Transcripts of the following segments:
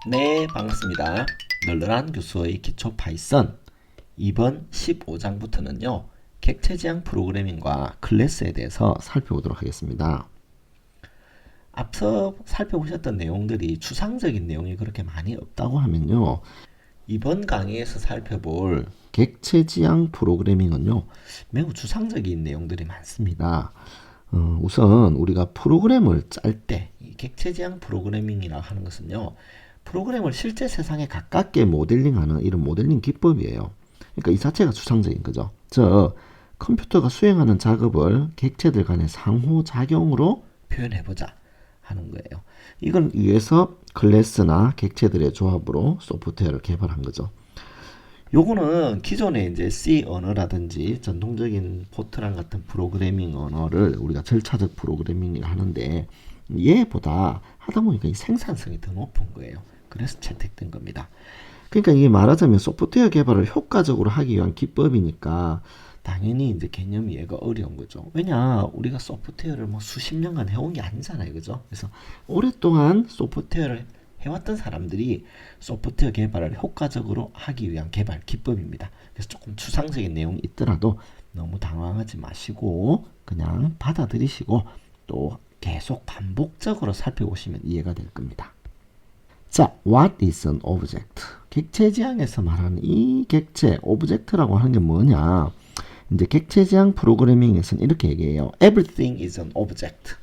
네, 반갑습니다. 널널한 교수의 기초 파이썬 이번 15장부터는요. 객체지향 프로그래밍과 클래스에 대해서 살펴보도록 하겠습니다. 앞서 살펴보셨던 내용들이 추상적인 내용이 그렇게 많이 없다고 하면요. 이번 강의에서 살펴볼 객체지향 프로그래밍은요. 매우 추상적인 내용들이 많습니다. 우선 우리가 프로그램을 짤 때 객체지향 프로그래밍이라 하는 것은요. 프로그램을 실제 세상에 가깝게 모델링하는 이런 모델링 기법이에요. 그러니까 이 자체가 추상적인 거죠. 즉 컴퓨터가 수행하는 작업을 객체들 간의 상호작용으로 표현해보자 하는 거예요. 이걸 위해서 클래스나 객체들의 조합으로 소프트웨어를 개발한 거죠. 요거는 기존에 이제 C 언어라든지 전통적인 포트란 같은 프로그래밍 언어를 우리가 절차적 프로그래밍이라 하는데 얘보다 하다 보니까 이 생산성이 더 높은 거예요. 그래서 채택된 겁니다. 그러니까 이게 말하자면 소프트웨어 개발을 효과적으로 하기 위한 기법이니까 당연히 이제 개념 이해가 어려운 거죠. 왜냐 우리가 소프트웨어를 뭐 수십 년간 해온 게 아니잖아요, 그죠? 그래서 오랫동안 소프트웨어를 해왔던 사람들이 소프트웨어 개발을 효과적으로 하기 위한 개발 기법입니다. 그래서 조금 추상적인 내용이 있더라도 너무 당황하지 마시고 그냥 받아들이시고 또 계속 반복적으로 살펴보시면 이해가 될 겁니다. 자, what is an object? 객체지향에서 말하는 이 객체, 오브젝트라고 하는 게 뭐냐? 이제 객체지향 프로그래밍에서는 이렇게 얘기해요. Everything is an object.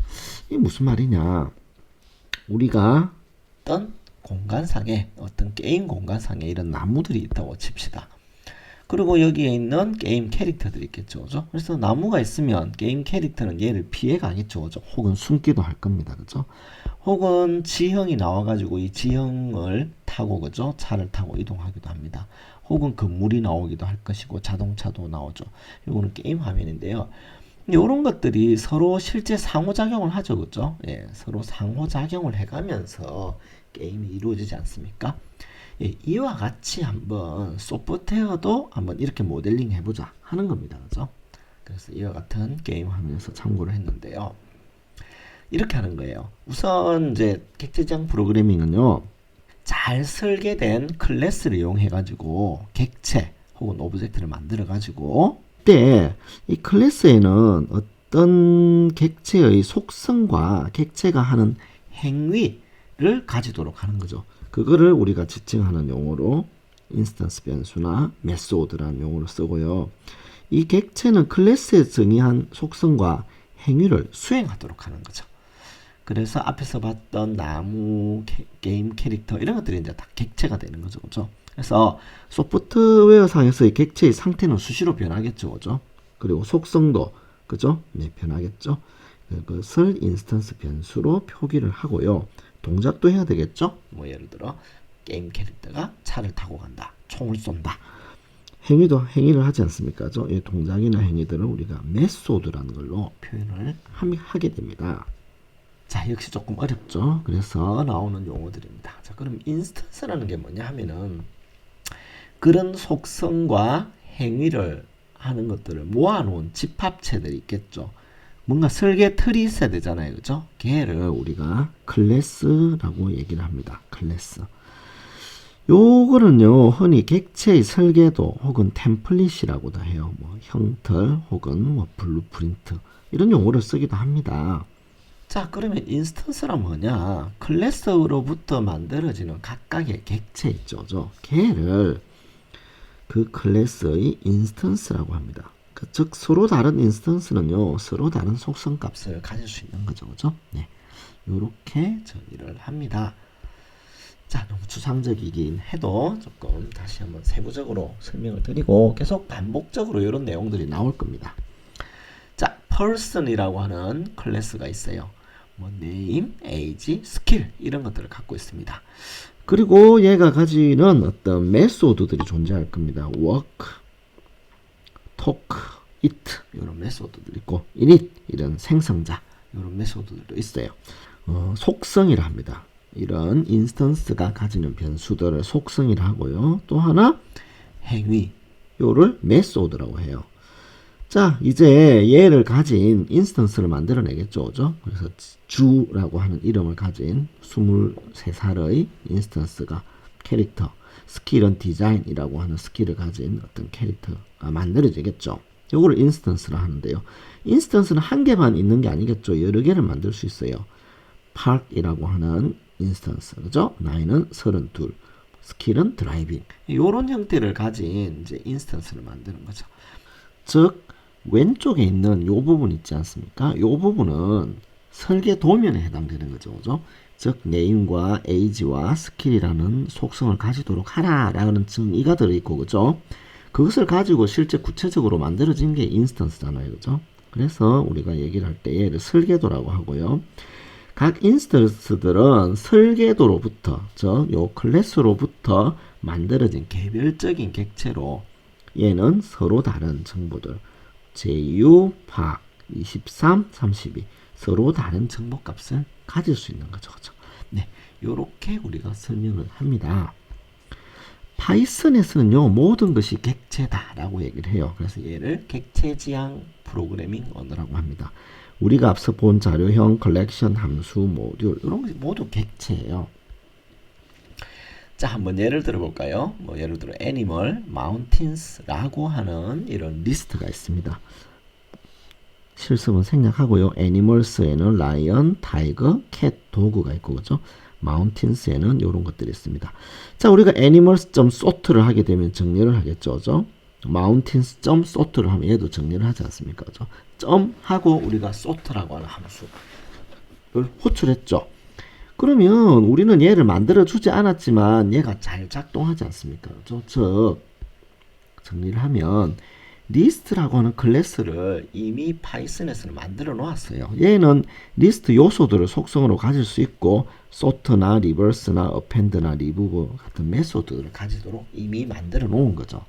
이게 무슨 말이냐? 우리가 어떤 공간상에, 어떤 게임 공간상에 이런 나무들이 있다고 칩시다. 그리고 여기에 있는 게임 캐릭터들이 있겠죠. 그죠? 그래서 나무가 있으면 게임 캐릭터는 얘를 피해 가겠죠. 그죠? 혹은 숨기도 할 겁니다. 그죠? 혹은 지형이 나와가지고 이 지형을 타고, 그죠? 차를 타고 이동하기도 합니다. 혹은 건물이 나오기도 할 것이고 자동차도 나오죠. 이거는 게임 화면인데요. 이런 것들이 서로 실제 상호작용을 하죠. 그죠? 예, 서로 상호작용을 해가면서 게임이 이루어지지 않습니까? 예, 이와 같이 한번 소프트웨어도 한번 이렇게 모델링 해보자 하는 겁니다. 그죠? 그래서 이와 같은 게임 하면서 참고를 했는데요. 이렇게 하는 거예요. 우선 이제 객체지향 프로그래밍은요. 잘 설계된 클래스를 이용해 가지고 객체 혹은 오브젝트를 만들어 가지고 이때 이 클래스에는 어떤 객체의 속성과 객체가 하는 행위를 가지도록 하는 거죠. 그거를 우리가 지칭하는 용어로 인스턴스 변수나 메소드라는 용어를 쓰고요. 이 객체는 클래스에 정의한 속성과 행위를 수행하도록 하는 거죠. 그래서 앞에서 봤던 나무, 게임 캐릭터 이런 것들이 이제 다 객체가 되는 거죠. 그죠? 그래서 소프트웨어 상에서의 객체의 상태는 수시로 변하겠죠. 그죠? 그리고 속성도 그죠? 네, 변하겠죠. 그것을 인스턴스 변수로 표기를 하고요. 동작도 해야 되겠죠? 뭐 예를 들어 게임 캐릭터가 차를 타고 간다. 총을 쏜다. 행위를 하지 않습니까? 그죠? 이 동작이나 행위들을 우리가 메소드라는 걸로 표현을 하게 됩니다. 자, 역시 조금 어렵죠. 그래서 나오는 용어들입니다. 자, 그럼 인스턴스라는 게 뭐냐 하면은 그런 속성과 행위를 하는 것들을 모아놓은 집합체들이 있겠죠. 뭔가 설계 틀이 있어야 되잖아요. 그죠? 걔를 우리가 클래스라고 얘기를 합니다. 클래스. 요거는요, 흔히 객체의 설계도 혹은 템플릿이라고도 해요. 뭐 형틀 혹은 뭐 블루프린트 이런 용어를 쓰기도 합니다. 자, 그러면 인스턴스란 뭐냐? 클래스로부터 만들어지는 각각의 객체 있죠. 걔를 그 클래스의 인스턴스라고 합니다. 즉 서로 다른 인스턴스는요, 서로 다른 속성 값을 가질 수 있는 거죠. 그죠? 네. 요렇게 정의를 합니다. 자, 너무 추상적이긴 해도 조금 다시 한번 세부적으로 설명을 드리고 계속 반복적으로 이런 내용들이 나올 겁니다. 자, person이라고 하는 클래스가 있어요. 뭐 name, age, skill 이런 것들을 갖고 있습니다. 그리고 얘가 가지는 어떤 메소드들이 존재할 겁니다. work, talk, eat 이런 메소드들 있고 init 이런 생성자 이런 메소드들도 있어요. 속성이라 합니다. 이런 인스턴스가 가지는 변수들을 속성이라 하고요. 또 하나 행위 요를 메소드라고 해요. 자, 이제 얘를 가진 인스턴스를 만들어내겠죠. 그죠? 그래서 주라고 하는 이름을 가진 23살의 인스턴스가 캐릭터, 스킬은 디자인이라고 하는 스킬을 가진 어떤 캐릭터가 만들어지겠죠. 요거를 인스턴스라 하는데요. 인스턴스는 한 개만 있는 게 아니겠죠. 여러 개를 만들 수 있어요. park이라고 하는 인스턴스, 그죠? 나이는 32, 스킬은 드라이빙. 요런 형태를 가진 이제 인스턴스를 만드는 거죠. 즉, 왼쪽에 있는 요 부분 있지 않습니까? 요 부분은 설계 도면에 해당되는 거죠. 그죠? 즉, 네임과 에이지와 스킬이라는 속성을 가지도록 하라라는 정의가 들어있고, 그죠? 그것을 가지고 실제 구체적으로 만들어진 게 인스턴스잖아요. 그죠? 그래서 우리가 얘기를 할 때 얘를 설계도라고 하고요. 각 인스턴스들은 설계도로부터, 즉, 요 클래스로부터 만들어진 개별적인 객체로 얘는 서로 다른 정보들, JU, 박, 23, 32 서로 다른 정보값을 가질 수 있는 거죠. 그죠? 네, 요렇게 우리가 설명을 합니다. 파이썬에서는요, 모든 것이 객체다라고 얘기를 해요. 그래서 얘를 객체지향 프로그래밍 언어라고 합니다. 우리가 앞서 본 자료형, 컬렉션, 함수, 모듈 이런 것이 모두 객체예요. 자, 한번 예를 들어볼까요? 뭐 예를 들어 애니멀, 마운틴스라고 하는 이런 리스트가 있습니다. 실습은 생략하고요. 애니멀스에는 라이언, 타이거, 캣, 도그가 있고, 그죠? 마운틴스에는 이런 것들이 있습니다. 자, 우리가 animals.sort를 하게 되면 정리를 하겠죠, 그죠? mountains.sort를 하면 얘도 정리를 하지 않습니까, 그죠? 점 하고 우리가 sort라고 하는 함수를 호출했죠. 그러면 우리는 얘를 만들어 주지 않았지만 얘가 잘 작동하지 않습니까, 그죠? 즉, 정리를 하면 리스트라고 하는 클래스를 이미 파이썬에서는 만들어 놓았어요. 얘는 리스트 요소들을 속성으로 가질 수 있고 sort나 reverse나 append나 remove 같은 메소드를 가지도록 이미 만들어 놓은 거죠.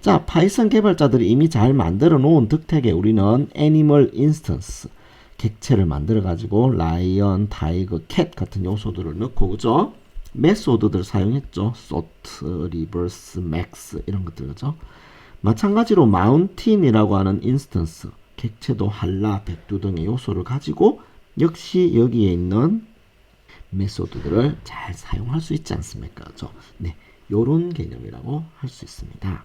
자, 파이썬 개발자들이 이미 잘 만들어 놓은 득택에 우리는 animal instance 객체를 만들어 가지고 lion, tiger, cat 같은 요소들을 넣고, 그죠? 메소드들 사용했죠. sort, reverse, max 이런 것들, 그죠? 마찬가지로 마운틴이라고 하는 인스턴스, 객체도 한라, 백두 등의 요소를 가지고 역시 여기에 있는 메소드들을 잘 사용할 수 있지 않습니까? 그렇죠? 네, 요런 개념이라고 할 수 있습니다.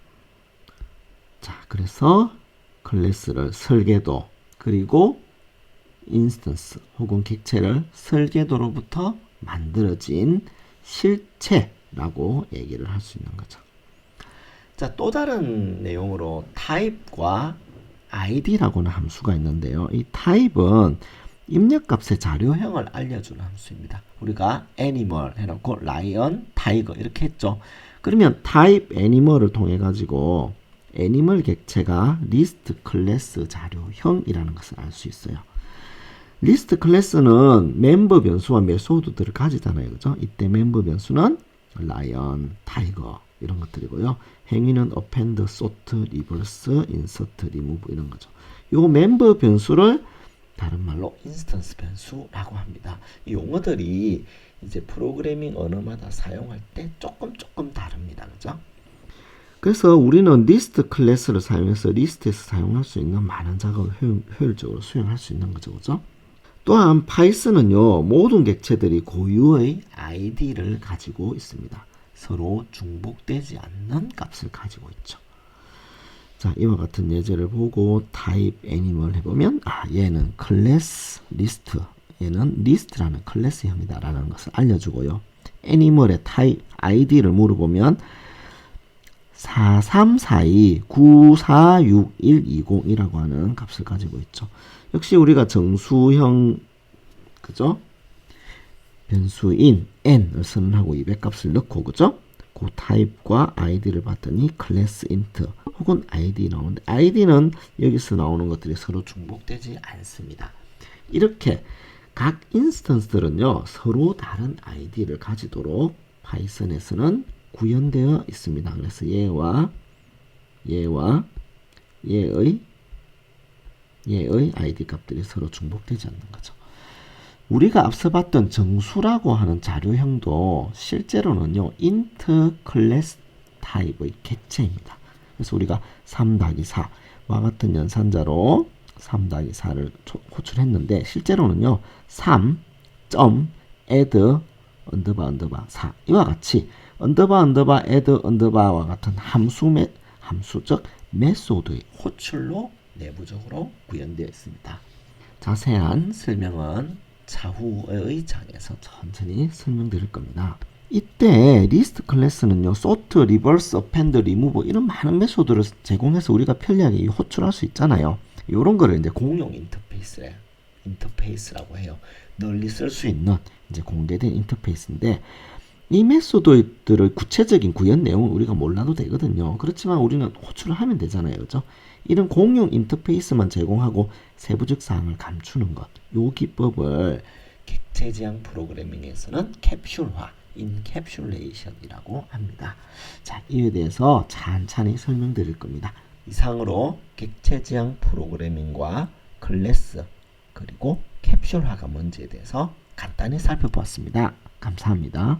자, 그래서 클래스를 설계도, 그리고 인스턴스 혹은 객체를 설계도로부터 만들어진 실체라고 얘기를 할 수 있는 거죠. 자, 또 다른 내용으로 타입과 id라고는 함수가 있는데요. 이 타입은 입력값의 자료형을 알려주는 함수입니다. 우리가 animal 해놓고 lion, tiger 이렇게 했죠. 그러면 타입 animal을 통해 가지고 애니멀 객체가 리스트 클래스 자료형이라는 것을 알 수 있어요. 리스트 클래스는 멤버 변수와 메소드들을 가지잖아요. 그죠? 이때 멤버 변수는 라이언, 타이거 이런 것들이고요. 행위는 append, sort, reverse, insert, remove 이런 거죠. 요 멤버 변수를 다른 말로 인스턴스 변수라고 합니다. 이 용어들이 이제 프로그래밍 언어마다 사용할 때 조금 다릅니다. 그죠? 그래서 우리는 리스트 클래스를 사용해서 리스트에서 사용할 수 있는 많은 작업을 효율적으로 수행할 수 있는 거죠. 그죠? 또한 파이썬은요, 모든 객체들이 고유의 id를 가지고 있습니다. 서로 중복되지 않는 값을 가지고 있죠. 자, 이와 같은 예제를 보고 타입 애니멀 해보면, 얘는 클래스 리스트, 얘는 리스트라는 클래스형이다 라는 것을 알려주고요. 애니멀의 타입 id를 물어보면 4342946120이라고 하는 값을 가지고 있죠. 역시 우리가 정수형, 그죠? 변수인 n을 선언하고 200값을 넣고, 그죠? 그 타입과 id를 봤더니 클래스 int 혹은 id 나오는데, id는 여기서 나오는 것들이 서로 중복되지 않습니다. 이렇게 각 인스턴스들은요, 서로 다른 id를 가지도록 파이썬에서는 구현되어 있습니다. 그래서 얘와 얘의 id 값들이 서로 중복되지 않는 거죠. 우리가 앞서 봤던 정수라고 하는 자료형도 실제로는요, int 클래스 타입의 객체입니다. 그래서 우리가 3-4 와 같은 연산자로 3 더하기 4를 호출했는데 실제로는요 3. add 언더바 4 이와 같이 언더바 add 언더바와 같은 함수적 메소드의 호출로 내부적으로 구현되어 있습니다. 자세한 설명은 차후의 장에서 천천히 설명드릴 겁니다. 이때 리스트 클래스는요 sort, reverse, append, remove 이런 많은 메소드를 제공해서 우리가 편리하게 호출할 수 있잖아요. 이런 거를 이제 공용 인터페이스라고 해요. 널리 쓸 수 있는 이제 공개된 인터페이스인데 이 메소드들의 구체적인 구현 내용은 우리가 몰라도 되거든요. 그렇지만 우리는 호출을 하면 되잖아요. 그죠? 이런 공용 인터페이스만 제공하고 세부적 사항을 감추는 것. 요 기법을 객체 지향 프로그래밍에서는 캡슐화, 인캡슐레이션이라고 합니다. 자, 이에 대해서 찬찬히 설명드릴 겁니다. 이상으로 객체 지향 프로그래밍과 클래스 그리고 캡슐화가 뭔지에 대해서 간단히 살펴보았습니다. 감사합니다.